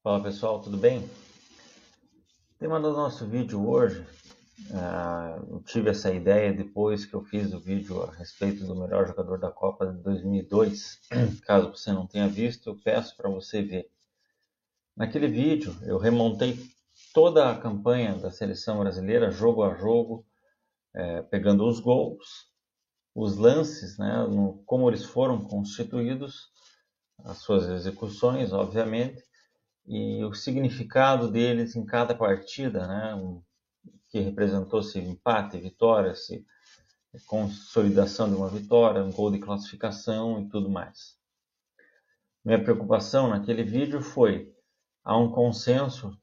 Fala pessoal, tudo bem? O tema do nosso vídeo hoje, eu tive essa ideia depois que eu fiz o vídeo a respeito do melhor jogador da Copa de 2002. Caso você não tenha visto, eu peço para você ver. Naquele vídeo eu remontei toda a campanha da seleção brasileira, jogo a jogo, pegando os gols, os lances, né, como eles foram constituídos, as suas execuções, obviamente, e o significado deles em cada partida, né? Que representou se empate, vitória, se consolidação de uma vitória, um gol de classificação e tudo mais. Minha preocupação naquele vídeo foi há um consenso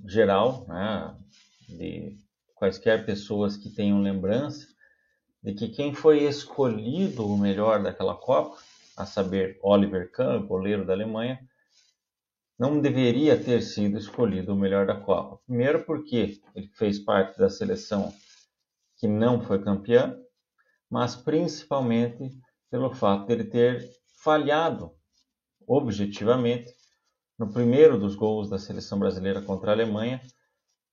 geral, né, de quaisquer pessoas que tenham lembrança de que quem foi escolhido o melhor daquela Copa, a saber Oliver Kahn, goleiro da Alemanha, não deveria ter sido escolhido o melhor da Copa. Primeiro porque ele fez parte da seleção que não foi campeã, mas principalmente pelo fato de ele ter falhado objetivamente no primeiro dos gols da seleção brasileira contra a Alemanha,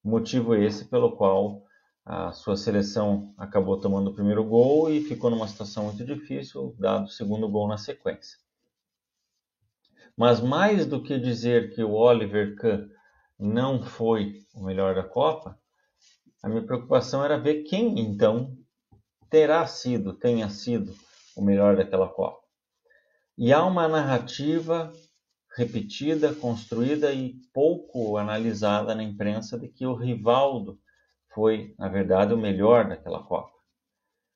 motivo esse pelo qual a sua seleção acabou tomando o primeiro gol e ficou numa situação muito difícil, dado o segundo gol na sequência. Mas mais do que dizer que o Oliver Kahn não foi o melhor da Copa, a minha preocupação era ver quem então tenha sido o melhor daquela Copa. E há uma narrativa repetida, construída e pouco analisada na imprensa de que o Rivaldo foi, na verdade, o melhor daquela Copa.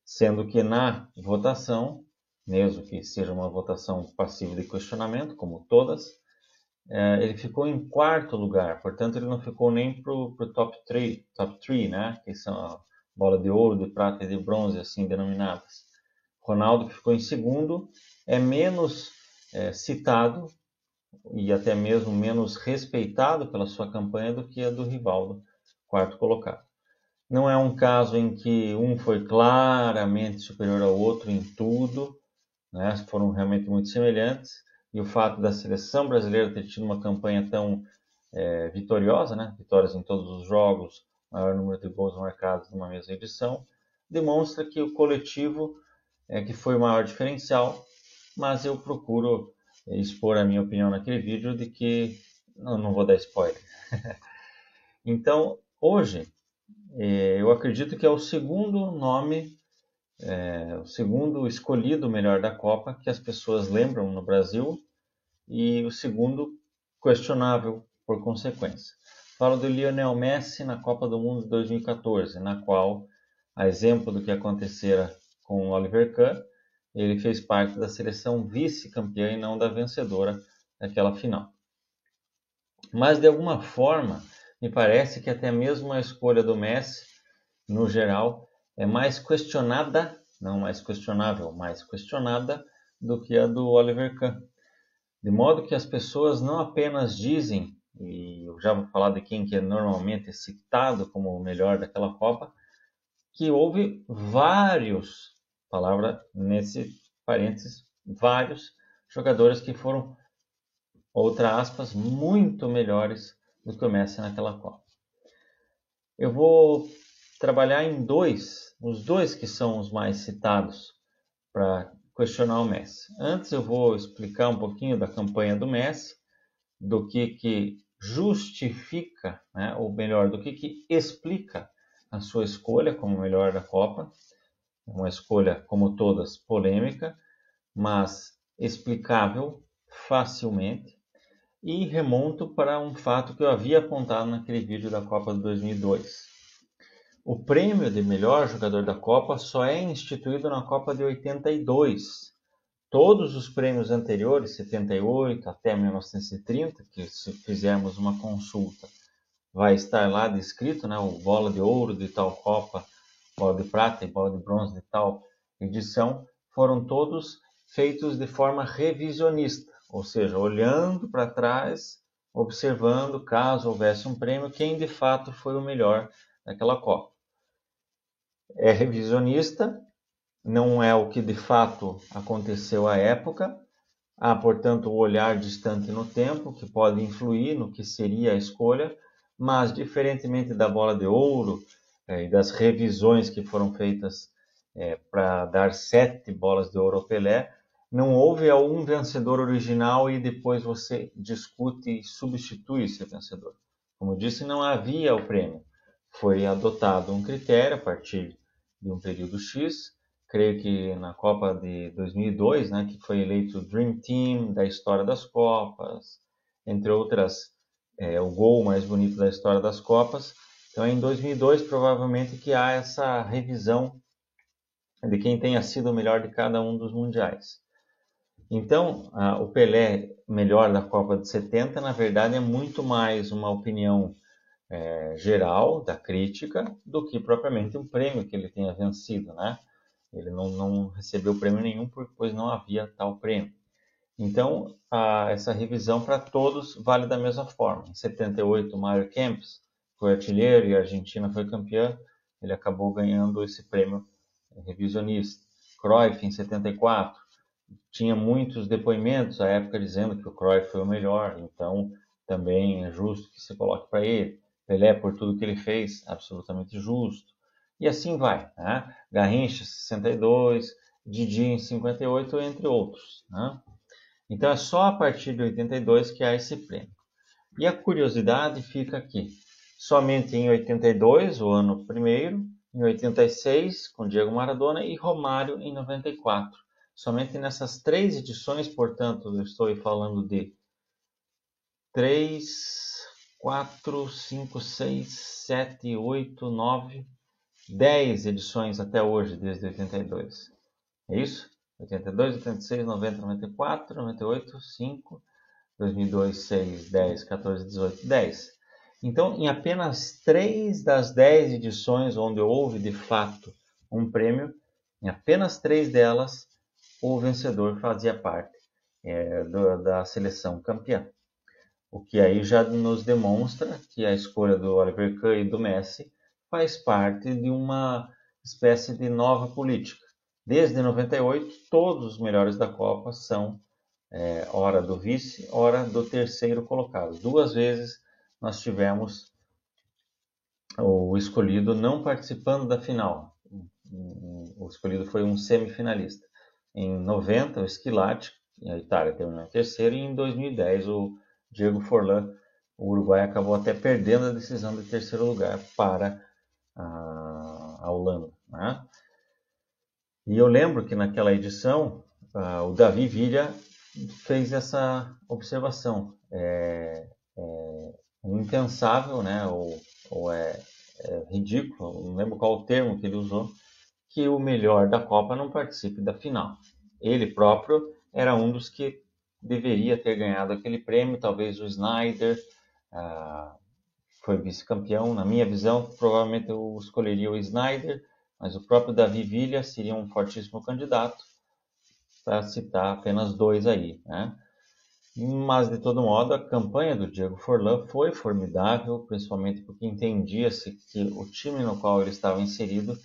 Sendo que na votação, mesmo que seja uma votação passiva de questionamento, como todas, ele ficou em quarto lugar, portanto ele não ficou nem para o top 3, né? Que são a bola de ouro, de prata e de bronze, assim denominadas. Ronaldo, que ficou em segundo, é menos citado e até mesmo menos respeitado pela sua campanha do que a do Rivaldo, quarto colocado. Não é um caso em que um foi claramente superior ao outro em tudo, né? Foram realmente muito semelhantes, e o fato da seleção brasileira ter tido uma campanha tão vitoriosa, né? Vitórias em todos os jogos, maior número de gols marcados numa mesma edição, demonstra que o coletivo que foi o maior diferencial, mas eu procuro expor a minha opinião naquele vídeo de que não vou dar spoiler. Então, hoje, eu acredito que é o segundo nome, o segundo escolhido melhor da Copa que as pessoas lembram no Brasil e o segundo questionável por consequência. Falo do Lionel Messi na Copa do Mundo de 2014, na qual, a exemplo do que acontecera com o Oliver Kahn, ele fez parte da seleção vice-campeã e não da vencedora daquela final. Mas, de alguma forma, me parece que até mesmo a escolha do Messi, no geral, é mais questionada, não mais questionável, mais questionada do que a do Oliver Kahn. De modo que as pessoas não apenas dizem, e eu já vou falar de quem que é normalmente citado como o melhor daquela Copa, que houve vários, palavra nesse parênteses, vários jogadores que foram, outra aspas, muito melhores do que o Messi naquela Copa. Eu vou trabalhar em os dois que são os mais citados para questionar o Messi. Antes eu vou explicar um pouquinho da campanha do Messi, do que justifica, né, ou melhor, do que explica a sua escolha como melhor da Copa. Uma escolha, como todas, polêmica, mas explicável facilmente. E remonto para um fato que eu havia apontado naquele vídeo da Copa de 2002. O prêmio de melhor jogador da Copa só é instituído na Copa de 82. Todos os prêmios anteriores, 78 até 1930, que se fizermos uma consulta, vai estar lá descrito, né, o bola de ouro de tal Copa, bola de prata e bola de bronze de tal edição, foram todos feitos de forma revisionista, ou seja, olhando para trás, observando, caso houvesse um prêmio, quem de fato foi o melhor daquela Copa. É revisionista, não é o que de fato aconteceu à época, Há, portanto, o olhar distante no tempo, que pode influir no que seria a escolha, mas, diferentemente da bola de ouro e das revisões que foram feitas para dar 7 bolas de ouro ao Pelé, não houve um vencedor original e depois você discute e substitui esse vencedor. Como eu disse, não havia o prêmio. Foi adotado um critério a partir de um período X. Creio que na Copa de 2002, né, que foi eleito o Dream Team da história das Copas, entre outras, o gol mais bonito da história das Copas. Então é em 2002 provavelmente que há essa revisão de quem tenha sido o melhor de cada um dos mundiais. Então, o Pelé melhor da Copa de 70, na verdade, é muito mais uma opinião geral da crítica do que propriamente um prêmio que ele tenha vencido, né? Ele não recebeu prêmio nenhum, pois não havia tal prêmio. Então, essa revisão para todos vale da mesma forma. Em 78, o Mário Kempes foi artilheiro e a Argentina foi campeã. Ele acabou ganhando esse prêmio revisionista. Cruyff, em 74, tinha muitos depoimentos à época dizendo que o Cruyff foi o melhor, então também é justo que se coloque para ele. Pelé, por tudo que ele fez, absolutamente justo. E assim vai, né? Garrincha, 62, Didi em 58, entre outros, né? Então é só a partir de 82 que há esse prêmio. E a curiosidade fica aqui. Somente em 82, o ano primeiro, em 86, com Diego Maradona, e Romário em 94. Somente nessas 3 edições, portanto, eu estou falando de 3, 4, 5, 6, 7, 8, 9, 10 edições até hoje, desde 82. É isso? 82, 86, 90, 94, 98, 5, 2002, 6, 10, 14, 18, 10. Então, em apenas 3 das 10 edições onde houve, de fato, um prêmio, em apenas 3 delas, o vencedor fazia parte da seleção campeã. O que aí já nos demonstra que a escolha do Oliver Kahn e do Messi faz parte de uma espécie de nova política. Desde 98, todos os melhores da Copa são hora do vice, hora do terceiro colocado. 2 vezes nós tivemos o escolhido não participando da final. O escolhido foi um semifinalista. Em 90, o Schillaci, a Itália terminou em terceiro, e em 2010 o Diego Forlán, o Uruguai, acabou até perdendo a decisão de terceiro lugar para a Holanda, né? E eu lembro que naquela edição o Davi Villa fez essa observação. É impensável, né? ou é ridículo, não lembro qual o termo que ele usou, que o melhor da Copa não participe da final. Ele próprio era um dos que deveria ter ganhado aquele prêmio, talvez o Snyder foi vice-campeão. Na minha visão, provavelmente eu escolheria o Snyder, mas o próprio Davi Villa seria um fortíssimo candidato, para citar apenas 2 aí, né? Mas, de todo modo, a campanha do Diego Forlán foi formidável, principalmente porque entendia-se que o time no qual ele estava inserido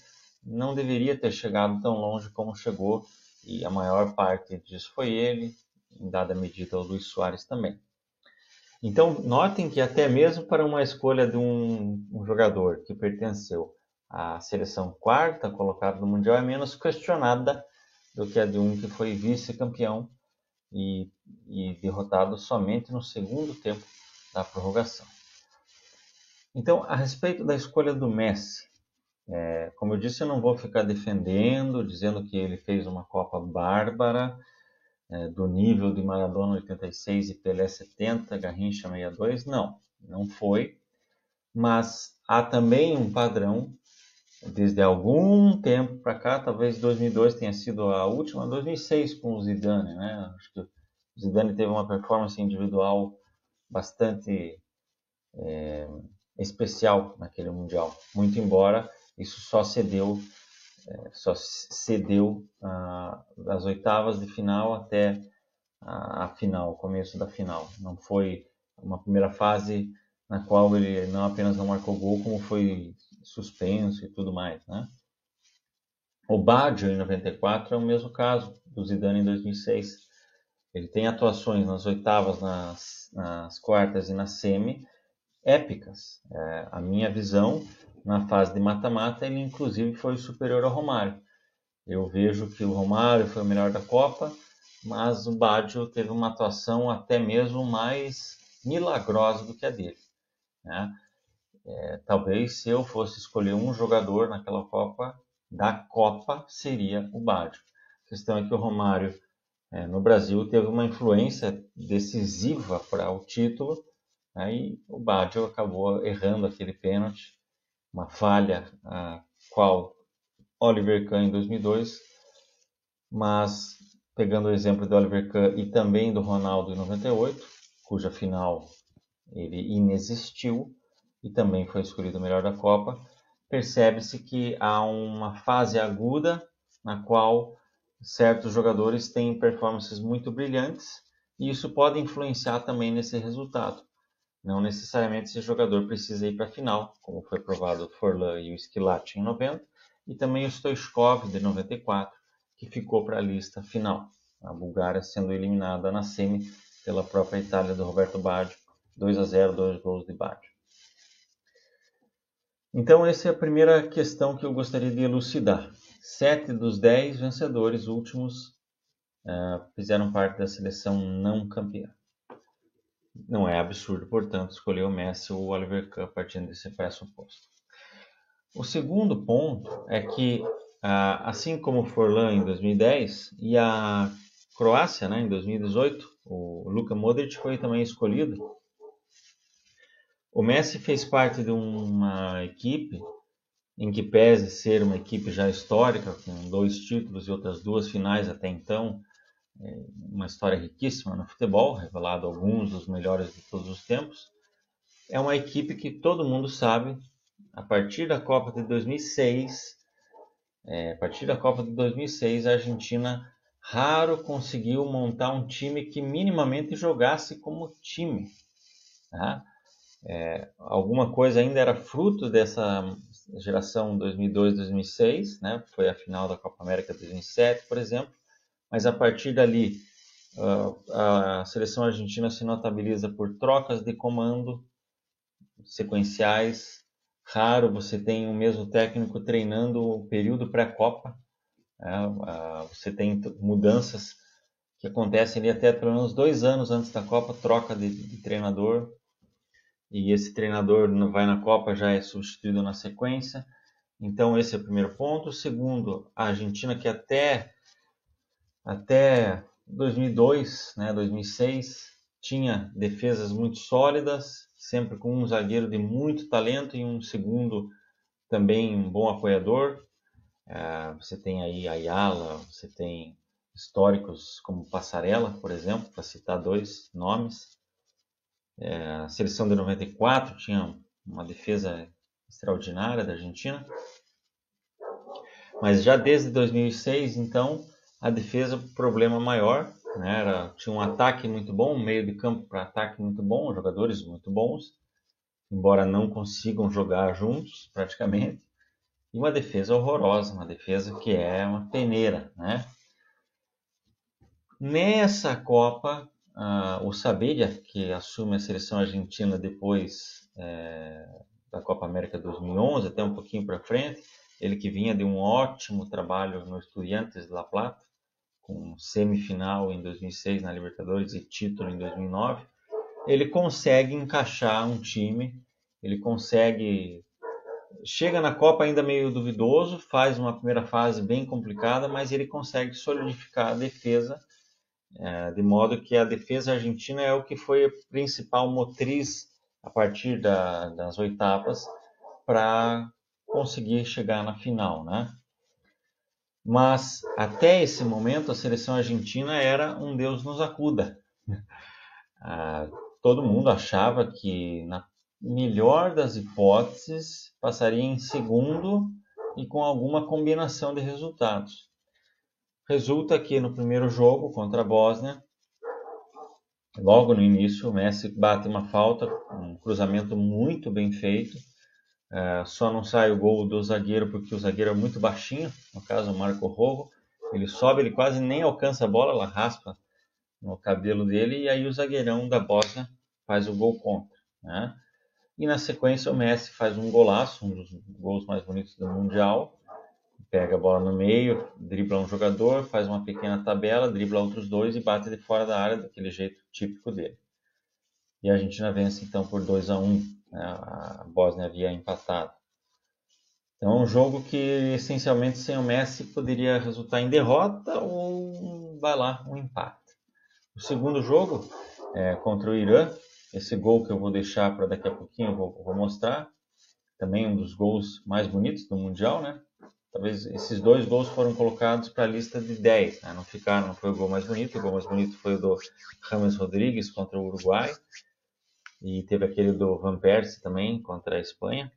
não deveria ter chegado tão longe como chegou, e a maior parte disso foi ele, em dada medida o Luis Suárez também. Então, notem que até mesmo para uma escolha de um jogador que pertenceu à seleção quarta colocada no Mundial é menos questionada do que a de um que foi vice-campeão e derrotado somente no segundo tempo da prorrogação. Então, a respeito da escolha do Messi, como eu disse, eu não vou ficar defendendo, dizendo que ele fez uma Copa bárbara, do nível de Maradona 86 e Pelé 70, Garrincha 62, não foi, mas há também um padrão, desde algum tempo para cá, talvez 2002 tenha sido a última, 2006 com o Zidane, né? Acho que o Zidane teve uma performance individual bastante especial naquele Mundial, muito embora isso só cedeu das oitavas de final até a final, o começo da final. Não foi uma primeira fase na qual ele não apenas não marcou gol, como foi suspenso e tudo mais, né? O Baggio em 94 é o mesmo caso do Zidane em 2006. Ele tem atuações nas oitavas, nas quartas e na semi épicas. A minha visão, na fase de mata-mata, ele inclusive foi superior ao Romário. Eu vejo que o Romário foi o melhor da Copa, mas o Baggio teve uma atuação até mesmo mais milagrosa do que a dele, né? Talvez se eu fosse escolher um jogador naquela Copa, da Copa, seria o Baggio. A questão é que o Romário, no Brasil, teve uma influência decisiva para o título, aí o Baggio acabou errando aquele pênalti, uma falha a qual Oliver Kahn em 2002, mas pegando o exemplo do Oliver Kahn e também do Ronaldo em 98, cuja final ele inexistiu e também foi escolhido o melhor da Copa, percebe-se que há uma fase aguda na qual certos jogadores têm performances muito brilhantes e isso pode influenciar também nesse resultado. Não necessariamente esse jogador precisa ir para a final, como foi provado o Forlan e o Schillaci em 90, e também o Stoichkov de 94, que ficou para a lista final. A Bulgária sendo eliminada na semi pela própria Itália do Roberto Baggio, 2-0, 2 gols de Baggio. Então essa é a primeira questão que eu gostaria de elucidar. 7 dos 10 vencedores últimos fizeram parte da seleção não campeã. Não é absurdo, portanto, escolher o Messi ou o Oliver Kahn partindo desse pressuposto. O segundo ponto é que, assim como o Forlan em 2010 e a Croácia, em 2018, o Luka Modric foi também escolhido. O Messi fez parte de uma equipe em que pese ser uma equipe já histórica, com 2 títulos e outras 2 finais até então, uma história riquíssima no futebol, revelado alguns dos melhores de todos os tempos. É uma equipe que todo mundo sabe, a partir da Copa de 2006, a Argentina raro conseguiu montar um time que minimamente jogasse como time, tá? Alguma coisa ainda era fruto dessa geração 2002-2006, né? Foi a final da Copa América de 2007, por exemplo, mas a partir dali a seleção argentina se notabiliza por trocas de comando sequenciais. Raro você tem o mesmo técnico treinando o período pré-copa. Você tem mudanças que acontecem ali até pelo menos 2 anos antes da Copa, troca de treinador, e esse treinador vai na Copa, já é substituído na sequência. Então esse é o primeiro ponto. O segundo, a Argentina, que até 2002, 2006, tinha defesas muito sólidas, sempre com um zagueiro de muito talento e um segundo também um bom apoiador. Você tem aí Ayala, você tem históricos como Passarella, por exemplo, para citar 2 nomes. A seleção de 94 tinha uma defesa extraordinária da Argentina, mas já desde 2006, então, a defesa problema maior, tinha um ataque muito bom, um meio de campo para ataque muito bom, jogadores muito bons, embora não consigam jogar juntos praticamente, e uma defesa horrorosa, uma defesa que é uma peneira, né? Nessa Copa, o Sabedia, que assume a seleção argentina depois da Copa América 2011, até um pouquinho para frente, ele que vinha de um ótimo trabalho no Estudiantes de La Plata, com semifinal em 2006 na Libertadores e título em 2009, ele consegue encaixar um time, chega na Copa ainda meio duvidoso, faz uma primeira fase bem complicada, mas ele consegue solidificar a defesa, de modo que a defesa argentina é o que foi a principal motriz a partir das oitavas para conseguir chegar na final, né? Mas até esse momento a seleção argentina era um Deus nos acuda. Todo mundo achava que, na melhor das hipóteses, passaria em segundo e com alguma combinação de resultados. Resulta que no primeiro jogo contra a Bósnia, logo no início, o Messi bate uma falta, um cruzamento muito bem feito. Só não sai o gol do zagueiro porque o zagueiro é muito baixinho, no caso o Marco Rojo. Ele sobe, ele quase nem alcança a bola, ela raspa no cabelo dele, e aí o zagueirão da Bósnia faz o gol contra, né? E na sequência o Messi faz um golaço, um dos gols mais bonitos do Mundial, pega a bola no meio, dribla um jogador, faz uma pequena tabela, dribla outros dois e bate de fora da área daquele jeito típico dele. E a Argentina vence então por 2-1, né? A Bósnia havia empatado. Então é um jogo que essencialmente sem o Messi poderia resultar em derrota ou vai lá, um empate. O segundo jogo é contra o Irã, esse gol que eu vou deixar para daqui a pouquinho, eu vou mostrar, também um dos gols mais bonitos do Mundial, né? Talvez esses dois gols foram colocados para a lista de 10, né? Não foi o gol mais bonito, o gol mais bonito foi o do James Rodrigues contra o Uruguai, e teve aquele do Van Persie também contra a Espanha,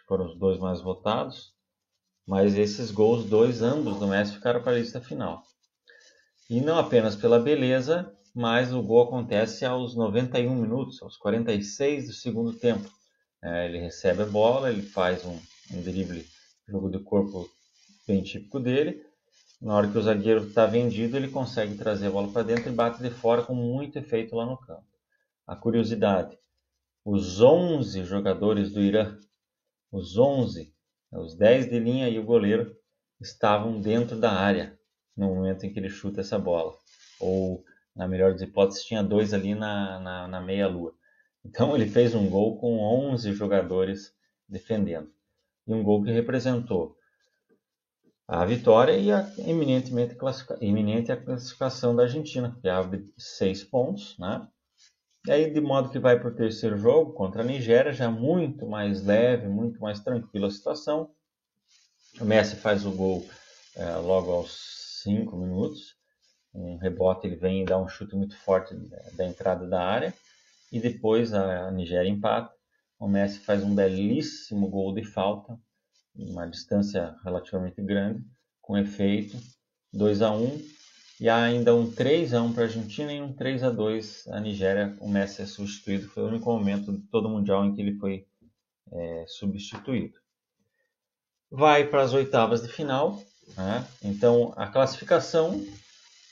foram os dois mais votados, mas esses gols, ambos do Messi, ficaram para a lista final. E não apenas pela beleza, mas o gol acontece aos 91 minutos, aos 46 do segundo tempo. Ele recebe a bola, ele faz um drible, jogo de corpo bem típico dele. Na hora que o zagueiro está vendido, ele consegue trazer a bola para dentro e bate de fora com muito efeito lá no campo. A curiosidade, os 11 jogadores do Irã, os 11, os 10 de linha e o goleiro, estavam dentro da área no momento em que ele chuta essa bola. Ou, na melhor das hipóteses, tinha 2 ali na meia-lua. Então ele fez um gol com 11 jogadores defendendo. E um gol que representou a vitória e a iminente classificação da Argentina, que abre 6 pontos, né? E aí, de modo que vai para o terceiro jogo contra a Nigéria, já muito mais leve, muito mais tranquila a situação. O Messi faz o gol logo aos 5 minutos. Um rebote, ele vem e dá um chute muito forte da entrada da área. E depois a Nigéria empata. O Messi faz um belíssimo gol de falta, uma distância relativamente grande, com efeito, 2-1. E há ainda um 3-1 para a Argentina e um 3-2 a Nigéria. O Messi é substituído. Foi o único momento de todo o Mundial em que ele foi substituído. Vai para as oitavas de final, né? Então a classificação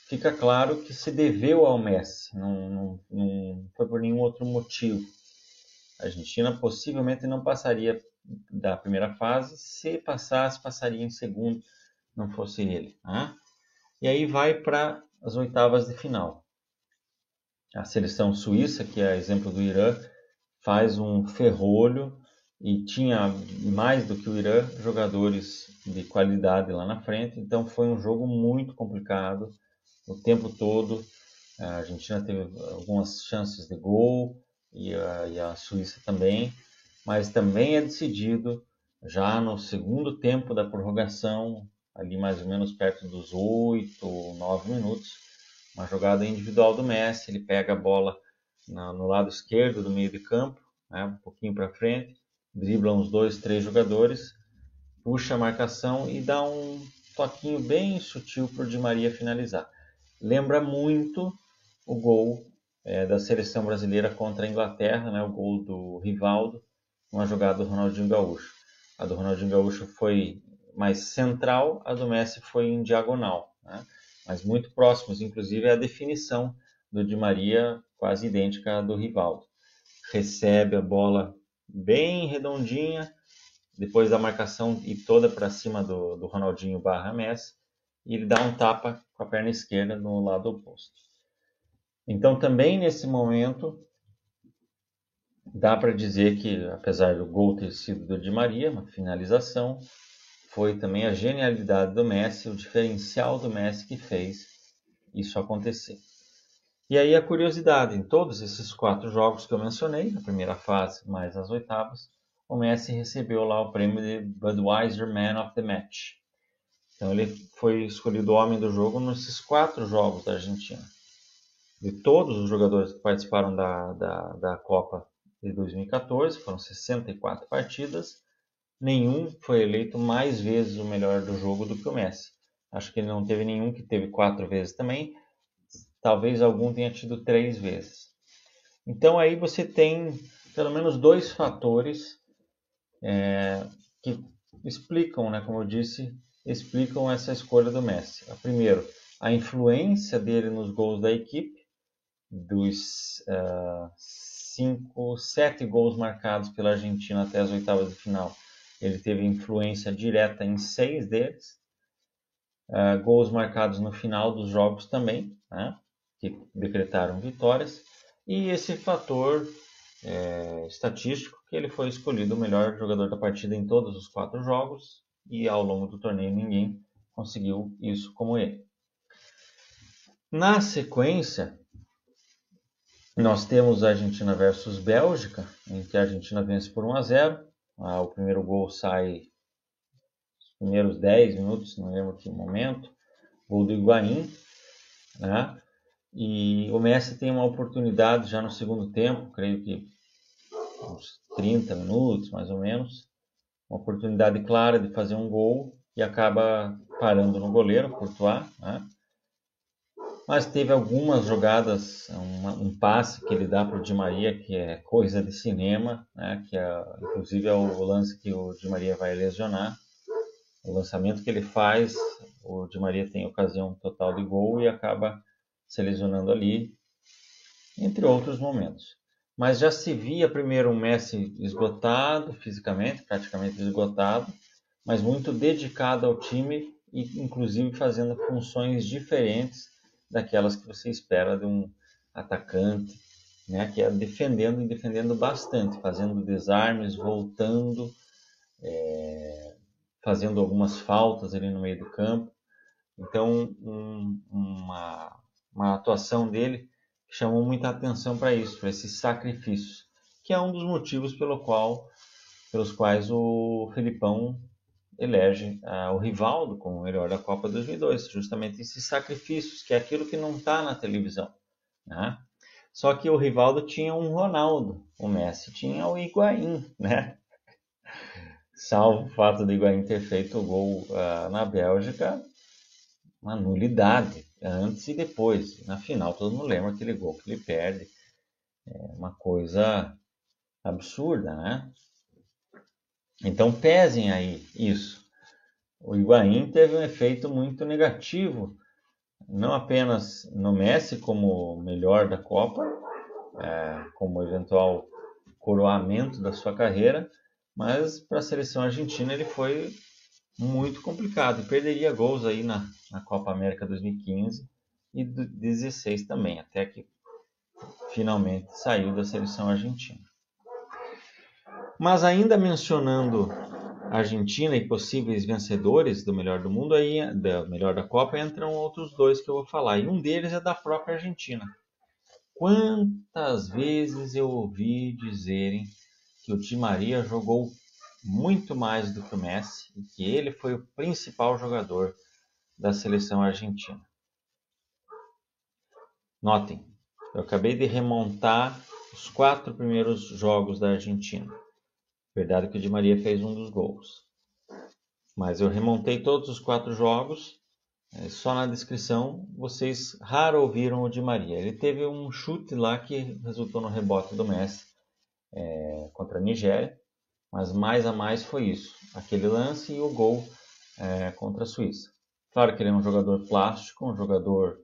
fica claro que se deveu ao Messi, não foi por nenhum outro motivo. A Argentina possivelmente não passaria da primeira fase, se passasse, passaria em segundo, não fosse ele, né? E aí vai para as oitavas de final. A seleção suíça, que é exemplo do Irã, faz um ferrolho e tinha mais do que o Irã jogadores de qualidade lá na frente. Então foi um jogo muito complicado o tempo todo. A Argentina teve algumas chances de gol e a Suíça também, mas também é decidido já no segundo tempo da prorrogação, ali mais ou menos perto dos 8 ou 9 minutos, uma jogada individual do Messi, ele pega a bola no lado esquerdo do meio de campo, né, um pouquinho para frente, dribla uns 2, 3 jogadores, puxa a marcação e dá um toquinho bem sutil para o Di Maria finalizar. Lembra muito o gol da seleção brasileira contra a Inglaterra, né, o gol do Rivaldo, uma jogada do Ronaldinho Gaúcho. A do Ronaldinho Gaúcho foi mais central, a do Messi foi em diagonal, né? Mas muito próximos, inclusive a definição do Di Maria quase idêntica à do Rivaldo. Recebe a bola bem redondinha, depois da marcação e toda para cima do Ronaldinho / Messi, e ele dá um tapa com a perna esquerda no lado oposto. Então também nesse momento dá para dizer que, apesar do gol ter sido do Di Maria, uma finalização, foi também a genialidade do Messi, o diferencial do Messi que fez isso acontecer. E aí a curiosidade, em todos esses 4 jogos que eu mencionei, a primeira fase mais as oitavas, o Messi recebeu lá o prêmio de Budweiser Man of the Match. Então ele foi escolhido o homem do jogo nesses 4 jogos da Argentina. De todos os jogadores que participaram da Copa de 2014, foram 64 partidas, nenhum foi eleito mais vezes o melhor do jogo do que o Messi. Acho que ele não teve nenhum que teve 4 vezes também, talvez algum tenha tido 3 vezes. Então aí você tem pelo menos 2 fatores que explicam, né, como eu disse, explicam essa escolha do Messi. Primeiro, a influência dele nos gols da equipe. Dos 7 gols marcados pela Argentina até as oitavas de final, ele teve influência direta em 6 deles. Gols marcados no final dos jogos também, né, que decretaram vitórias. E esse fator estatístico, que ele foi escolhido o melhor jogador da partida em todos os 4 jogos, e ao longo do torneio ninguém conseguiu isso como ele. Na sequência, nós temos a Argentina versus Bélgica, em que a Argentina vence por 1-0. O primeiro gol sai nos primeiros 10 minutos, não lembro que momento. Gol do Higuaín, né? E o Messi tem uma oportunidade já no segundo tempo, creio que uns 30 minutos mais ou menos. Uma oportunidade clara de fazer um gol e acaba parando no goleiro, Courtois, né? Mas teve algumas jogadas, um passe que ele dá para o Di Maria, que é coisa de cinema, né? Inclusive é o lance que o Di Maria vai lesionar. O lançamento que ele faz, o Di Maria tem ocasião total de gol e acaba se lesionando ali, entre outros momentos. Mas já se via primeiro um Messi esgotado fisicamente, praticamente esgotado, mas muito dedicado ao time e inclusive fazendo funções diferentes daquelas que você espera de um atacante, né, que é defendendo e defendendo bastante, fazendo desarmes, voltando, fazendo algumas faltas ali no meio do campo. Então, uma atuação dele que chamou muita atenção para isso, para esses sacrifícios, que é um dos motivos pelos quais o Felipão elege o Rivaldo como o melhor da Copa 2002, justamente esses sacrifícios, que é aquilo que não está na televisão, né? Só que o Rivaldo tinha um Ronaldo, o Messi tinha o Higuaín, né? Salvo o fato de Higuaín ter feito o gol na Bélgica, uma nulidade antes e depois. Na final, todo mundo lembra aquele gol que ele perde. É uma coisa absurda, né? Então pesem aí isso. O Higuaín teve um efeito muito negativo, não apenas no Messi como melhor da Copa, como eventual coroamento da sua carreira, mas para a seleção argentina ele foi muito complicado e perderia gols aí na Copa América 2015 e 2016 também, até que finalmente saiu da seleção argentina. Mas ainda mencionando a Argentina e possíveis vencedores do melhor do mundo, aí, melhor da Copa, entram outros 2 que eu vou falar, e um deles é da própria Argentina. Quantas vezes eu ouvi dizerem que o Di Maria jogou muito mais do que o Messi e que ele foi o principal jogador da seleção argentina. Notem, eu acabei de remontar os 4 primeiros jogos da Argentina. Verdade que o Di Maria fez um dos gols. Mas eu remontei todos os 4 jogos. Só na descrição vocês raro ouviram o Di Maria. Ele teve um chute lá que resultou no rebote do Messi contra a Nigéria. Mas mais a mais foi isso. Aquele lance e o gol contra a Suíça. Claro que ele é um jogador plástico, um jogador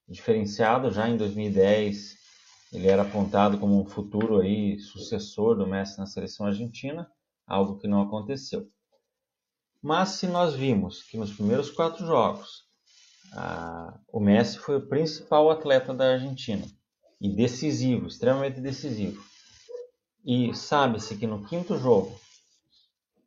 diferenciado. Já em 2010 ele era apontado como um futuro aí, sucessor do Messi na seleção argentina, algo que não aconteceu. Mas se nós vimos que nos primeiros 4 jogos o Messi foi o principal atleta da Argentina e decisivo, extremamente decisivo, e sabe-se que no 5º jogo,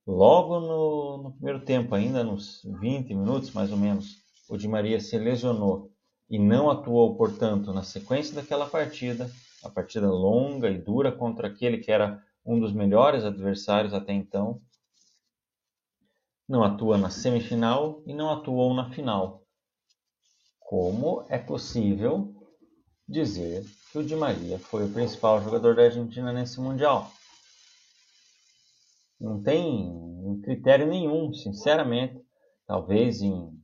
logo no primeiro tempo, ainda nos 20 minutos mais ou menos, o Di Maria se lesionou e não atuou, portanto, na sequência daquela partida, a partida longa e dura contra aquele que era um dos melhores adversários até então, não atua na semifinal e não atuou na final. Como é possível dizer que o Di Maria foi o principal jogador da Argentina nesse Mundial? Não tem critério nenhum, sinceramente. Talvez em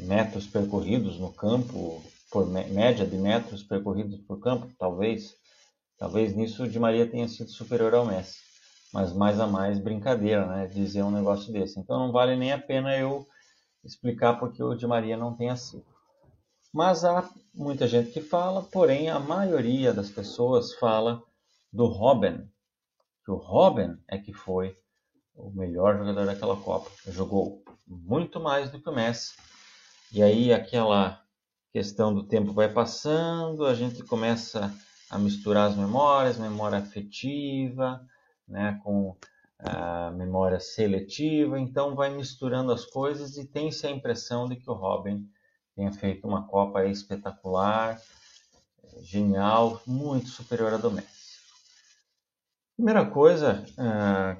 metros percorridos no campo, por média de metros percorridos por campo, talvez nisso o Di Maria tenha sido superior ao Messi. Mas mais a mais brincadeira, né, dizer um negócio desse. Então não vale nem a pena eu explicar porque o Di Maria não tenha sido. Mas há muita gente que fala, porém a maioria das pessoas fala do Robben, que o Robben é que foi o melhor jogador daquela Copa. Jogou muito mais do que o Messi. E aí aquela questão do tempo vai passando, a gente começa a misturar as memórias, memória afetiva, né, com a memória seletiva, então vai misturando as coisas e tem-se a impressão de que o Robben tenha feito uma Copa espetacular, genial, muito superior à do Messi. Primeira coisa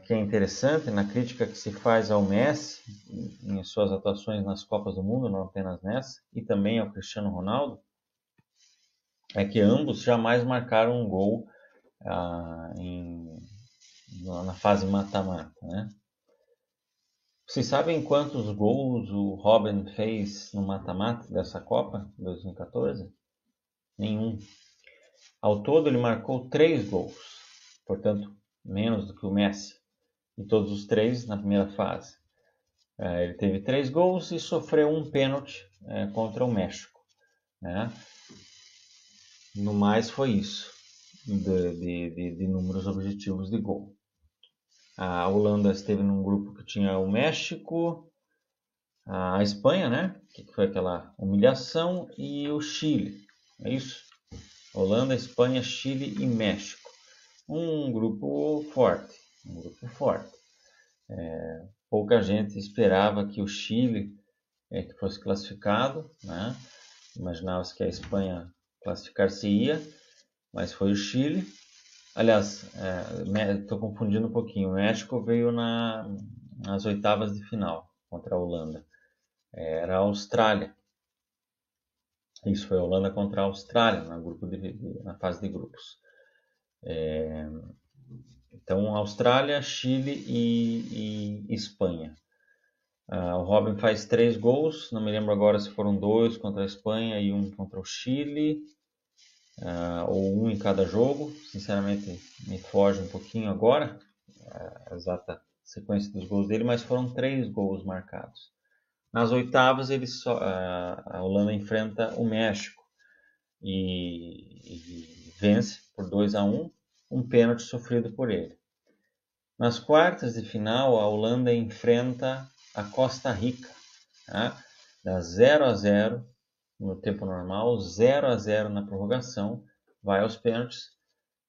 que é interessante na crítica que se faz ao Messi em suas atuações nas Copas do Mundo, não apenas nessa, e também ao Cristiano Ronaldo, é que ambos jamais marcaram um gol na fase mata-mata, né? Vocês sabem quantos gols o Robben fez no mata-mata dessa Copa 2014? Nenhum. Ao todo ele marcou 3 gols, portanto menos do que o Messi, e todos os 3 na primeira fase. Ele teve 3 gols e sofreu um pênalti contra o México, né? No mais foi isso, de números objetivos de gol. A Holanda esteve num grupo que tinha o México, a Espanha, né, que foi aquela humilhação, e o Chile, é isso? Holanda, Espanha, Chile e México. Um grupo forte. Pouca gente esperava que o Chile que fosse classificado, né? Imaginava-se que a Espanha classificar-se-ia, mas foi o Chile. Aliás, estou confundindo um pouquinho. O México veio nas oitavas de final contra a Holanda. Era a Austrália. Isso foi a Holanda contra a Austrália na fase de grupos. Então, Austrália, Chile e Espanha. O Robben faz 3 gols, não me lembro agora se foram 2 contra a Espanha e 1 contra o Chile, ou 1 em cada jogo. Sinceramente, me foge um pouquinho agora a exata sequência dos gols dele, mas foram 3 gols marcados. Nas oitavas, a Holanda enfrenta o México e vence por 2-1, um pênalti sofrido por ele. Nas quartas de final, a Holanda enfrenta a Costa Rica, tá? Dá 0-0 no tempo normal, 0-0 na prorrogação, vai aos pênaltis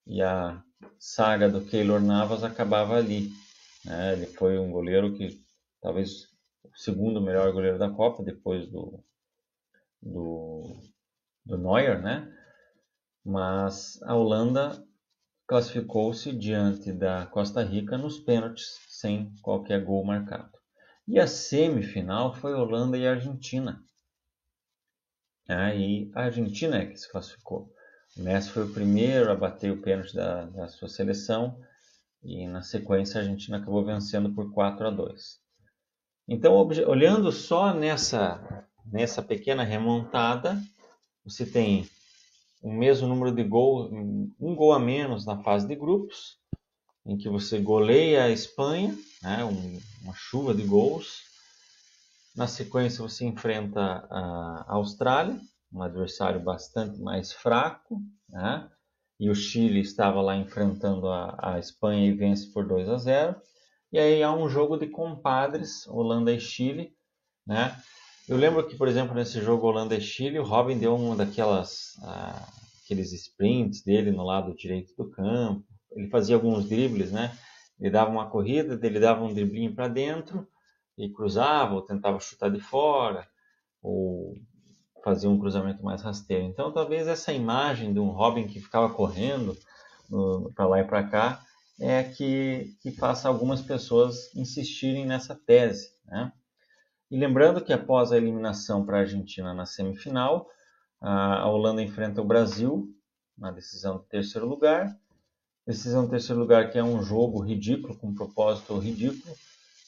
e a saga do Keylor Navas acabava ali, né? Ele foi um goleiro que talvez o segundo melhor goleiro da Copa, depois do Neuer, né? Mas a Holanda classificou-se diante da Costa Rica nos pênaltis, sem qualquer gol marcado. E a semifinal foi Holanda e Argentina. E a Argentina é que se classificou. O Messi foi o primeiro a bater o pênalti da sua seleção e na sequência a Argentina acabou vencendo por 4-2. Então, olhando só nessa pequena remontada, você tem o mesmo número de gols, um gol a menos na fase de grupos, em que você goleia a Espanha, né, uma chuva de gols. Na sequência você enfrenta a Austrália, um adversário bastante mais fraco, né, e o Chile estava lá enfrentando a Espanha e vence por 2-0. E aí há um jogo de compadres, Holanda e Chile, né? Eu lembro que, por exemplo, nesse jogo Holanda e Chile, o Robben deu uma aqueles sprints dele no lado direito do campo. Ele fazia alguns dribles, né? Ele dava uma corrida, ele dava um driblinho para dentro e cruzava, ou tentava chutar de fora, ou fazia um cruzamento mais rasteiro. Então, talvez essa imagem de um Robben que ficava correndo para lá e para cá é que faça algumas pessoas insistirem nessa tese, né? E lembrando que após a eliminação para a Argentina na semifinal, a Holanda enfrenta o Brasil na decisão de terceiro lugar. Decisão de terceiro lugar que é um jogo ridículo, com um propósito ridículo,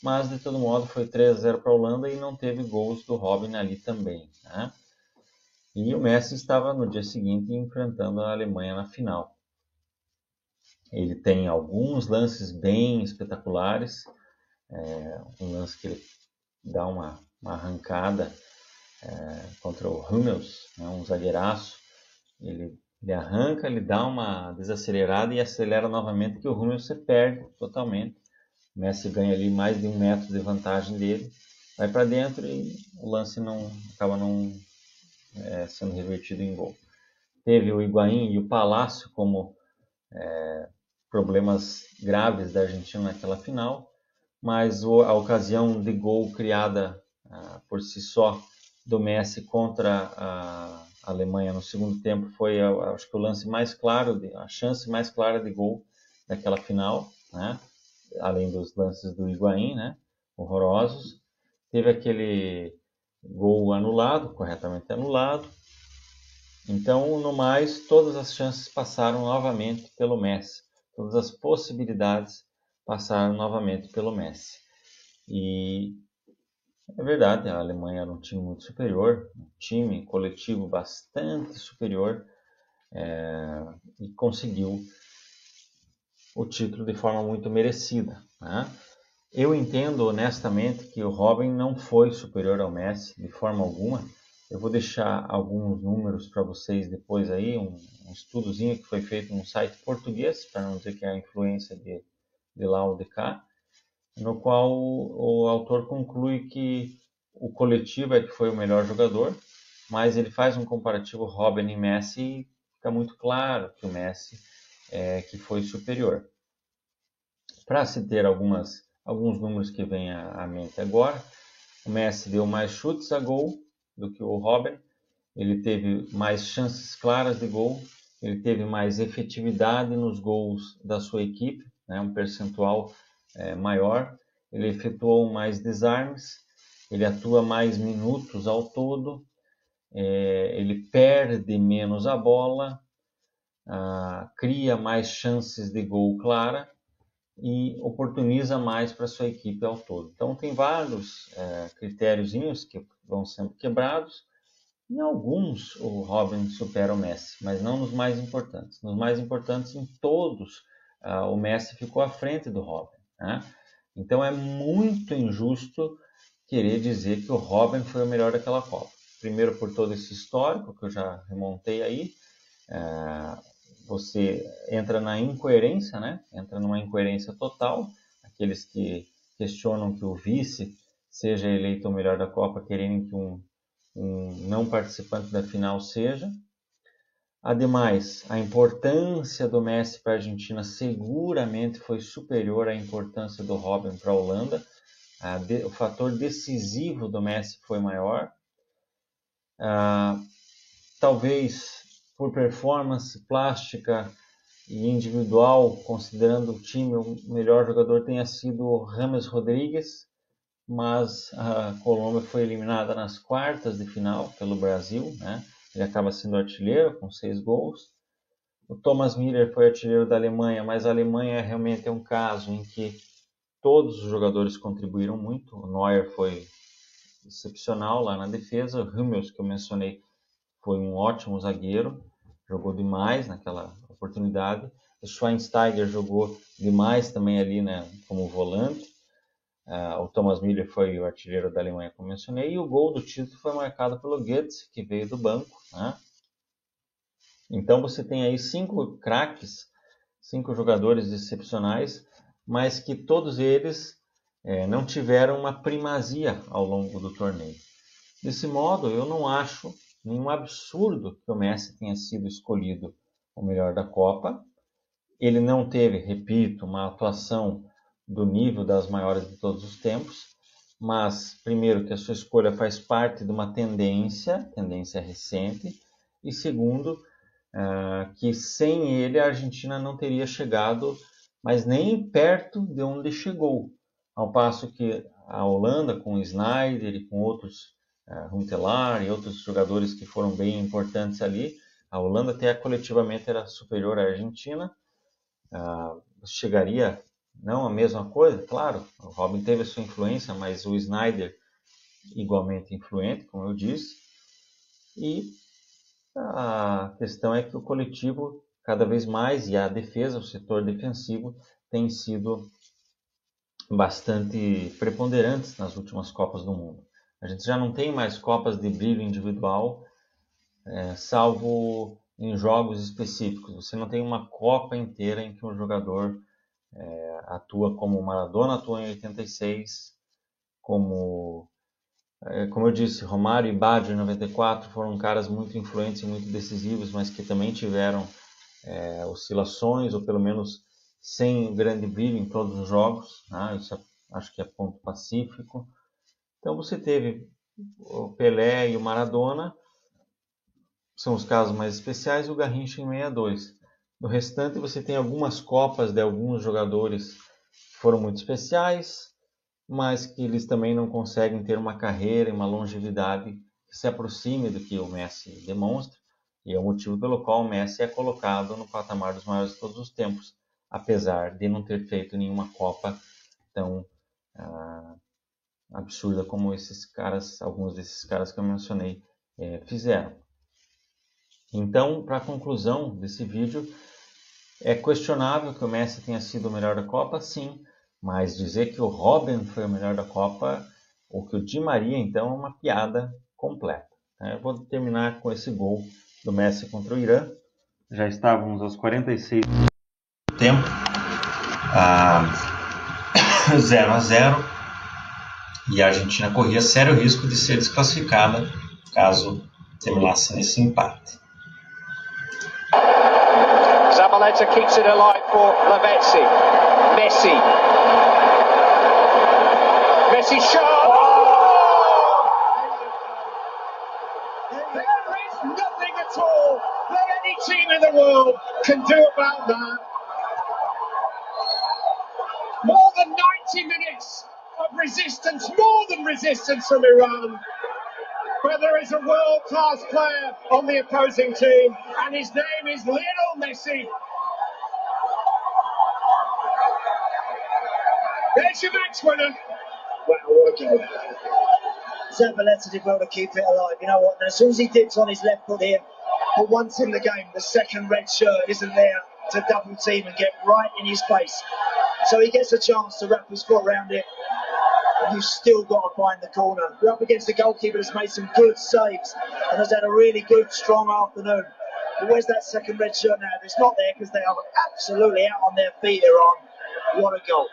mas de todo modo foi 3-0 para a Holanda e não teve gols do Robben ali também, né? E o Messi estava no dia seguinte enfrentando a Alemanha na final. Ele tem alguns lances bem espetaculares, um lance que ele dá uma uma arrancada contra o Hummels, né, um zagueiraço. Ele arranca, ele dá uma desacelerada e acelera novamente, que o Hummels se perde totalmente. O Messi ganha ali mais de 1 metro de vantagem dele, vai para dentro e o lance acaba não sendo revertido em gol. Teve o Higuaín e o Palácio como problemas graves da Argentina naquela final, mas a ocasião de gol criada por si só do Messi contra a Alemanha no segundo tempo foi, acho que o lance mais claro, a chance mais clara de gol daquela final, né? Além dos lances do Higuaín, né? Horrorosos. Teve aquele gol anulado, corretamente anulado. Então, no mais, todas as chances passaram novamente pelo Messi. Todas as possibilidades passaram novamente pelo Messi. E é verdade, a Alemanha era um time muito superior, um time coletivo bastante superior, e conseguiu o título de forma muito merecida, né? Eu entendo honestamente que o Robin não foi superior ao Messi de forma alguma. Eu vou deixar alguns números para vocês depois aí, um estudozinho que foi feito num site português, para não dizer que é a influência de lá ou de cá, no qual o autor conclui que o coletivo é que foi o melhor jogador, mas ele faz um comparativo Robin e Messi e fica muito claro que o Messi é que foi superior. Para se ter alguns números que vêm à mente agora, o Messi deu mais chutes a gol do que o Robin, ele teve mais chances claras de gol, ele teve mais efetividade nos gols da sua equipe, né, um percentual maior, ele efetuou mais desarmes, ele atua mais minutos ao todo, ele perde menos a bola, cria mais chances de gol clara e oportuniza mais para sua equipe ao todo. Então tem vários critériozinhos que vão sendo quebrados. Em alguns o Robin supera o Messi, mas não nos mais importantes. Nos mais importantes, em todos, o Messi ficou à frente do Robin, né? Então é muito injusto querer dizer que o Robin foi o melhor daquela Copa. Primeiro por todo esse histórico que eu já remontei aí, você entra na incoerência, né? Entra numa incoerência total. Aqueles que questionam que o vice seja eleito o melhor da Copa, querendo que um não participante da final seja. Ademais, a importância do Messi para a Argentina seguramente foi superior à importância do Robin para a Holanda. O fator decisivo do Messi foi maior. Talvez por performance plástica e individual, considerando o time, o melhor jogador tenha sido o James Rodrigues, mas a Colômbia foi eliminada nas quartas de final pelo Brasil, né? Ele acaba sendo artilheiro com 6 gols. O Thomas Müller foi artilheiro da Alemanha, mas a Alemanha realmente é um caso em que todos os jogadores contribuíram muito. O Neuer foi excepcional lá na defesa. O Hummels, que eu mencionei, foi um ótimo zagueiro, jogou demais naquela oportunidade. O Schweinsteiger jogou demais também ali, né, como volante. O Thomas Müller foi o artilheiro da Alemanha, como mencionei, e o gol do título foi marcado pelo Götze, que veio do banco, né? Então você tem aí 5 craques, 5 jogadores excepcionais, mas que todos eles não tiveram uma primazia ao longo do torneio. Desse modo, eu não acho nenhum absurdo que o Messi tenha sido escolhido o melhor da Copa. Ele não teve, repito, uma atuação do nível das maiores de todos os tempos, mas, primeiro, que a sua escolha faz parte de uma tendência recente, e segundo, que sem ele a Argentina não teria chegado, mas nem perto de onde chegou, ao passo que a Holanda, com o Sneijder e com outros, Huntelaar e outros jogadores que foram bem importantes ali, a Holanda até coletivamente era superior à Argentina, chegaria não a mesma coisa, claro, o Robin teve a sua influência, mas o Sneijder igualmente influente, como eu disse, e a questão é que o coletivo cada vez mais, e a defesa, o setor defensivo, tem sido bastante preponderantes nas últimas Copas do Mundo. A gente já não tem mais copas de brilho individual, salvo em jogos específicos. Você não tem uma copa inteira em que um jogador atua como o Maradona atuou em 86, como eu disse, Romário e Baggio em 94 foram caras muito influentes e muito decisivos, mas que também tiveram oscilações, ou pelo menos sem grande brilho em todos os jogos, né? Isso acho que é ponto pacífico. Então você teve o Pelé e o Maradona, são os casos mais especiais, e o Garrincha em 62. No restante você tem algumas copas de alguns jogadores que foram muito especiais, mas que eles também não conseguem ter uma carreira e uma longevidade que se aproxime do que o Messi demonstra, e é o motivo pelo qual o Messi é colocado no patamar dos maiores de todos os tempos, apesar de não ter feito nenhuma Copa tão absurda como esses caras, alguns desses caras que eu mencionei, fizeram. Então, para a conclusão desse vídeo, é questionável que o Messi tenha sido o melhor da Copa, sim, mas dizer que o Robben foi o melhor da Copa, ou que o Di Maria, então, é uma piada completa. Eu vou terminar com esse gol do Messi contra o Irã. Já estávamos aos 46 do tempo, 0-0, e a Argentina corria sério risco de ser desclassificada caso terminasse nesse empate. Zabaleta keeps it alive for Lavezzi. Messi shot. Oh! There is nothing at all that any team in the world can do about that. More than 90 minutes of resistance, more than resistance from Iran. But there is a world-class player on the opposing team, and his name is Lionel Messi. There's your match winner. Wow, what a goal. Zabaleta did well to keep it alive. You know what? And as soon as he dips on his left foot here, for once in the game, the second red shirt isn't there to double team and get right in his face. So he gets a chance to wrap his foot around it. And you've still got to find the corner. You're up against a goalkeeper that's made some good saves and has had a really good, strong afternoon. But where's that second red shirt now? It's not there because they are absolutely out on their feet, Iran. What a goal.